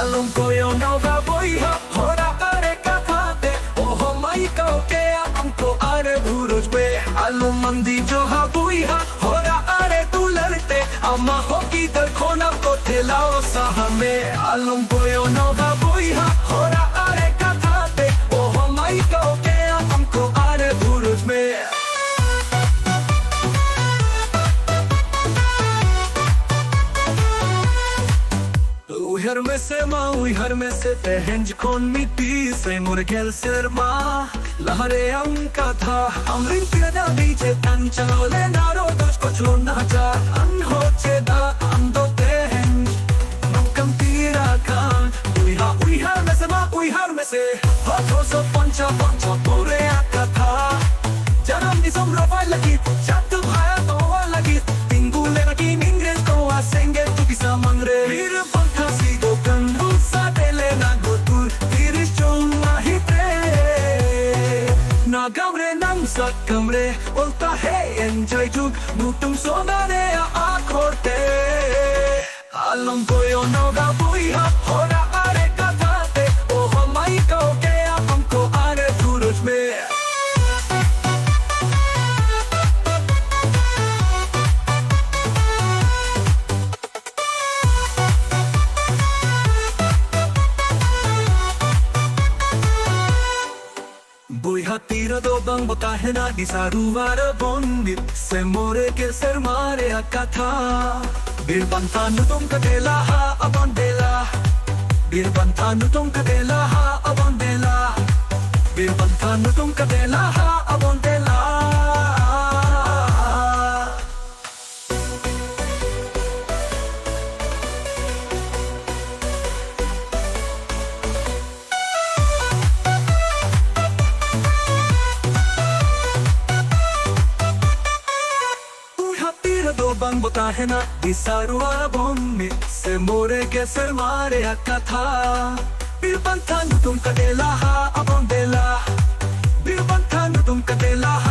Alam ko yung nababoy ha Hora are katate Oho may kaukea Amko are buros be Alam mandi jo habuy ha Hora are tularte Ama hoki dar kona ko telao sa hame Alam ko yung nababoy ha Hora are katate Oho may kaukea Amko are buros be Uyar में से माँ uyar में से तेहंज कौन मिट्टी से मुर्गेल सिरमा लहरे अंका था अमृत पिया बीचे तन चलो ले नारो दोष को चलो नाचा अन हो चेदा अंदो तेहंज नौकम तीरा कान uyar में से माँ uyar में से हाथों से पंचा पंचा पूरे आका था जन्म दिसम रफा लगी चट भाया तो लगी पिंगुले लगी इंग्रेज को आसेंगे तू किसा Mangre Gamre nang sat gamre Ulta hey enjoy jug Nutum sonare a korte Alam ko yo noga bui ha Hora are katate Oho mai kauke Amko are turut me Buy hatira do bang bota है ना दिसारू वारा बोंदित से मोरे के sir मारे अकथा बीर बंतानु तुम कटेला हा अबंडेला बीर बंतानु तुम कटेला हा अबंडेला बीर बंतानु तुम कटेला हा अबंडेला दो बंग बोता है ना दिसारू वाला बोंबे से मोरे के सर मारे अक्का था बीर बंतानु तुम कटेला हा अबंडेला बीर बंतानु तुम कटेला हा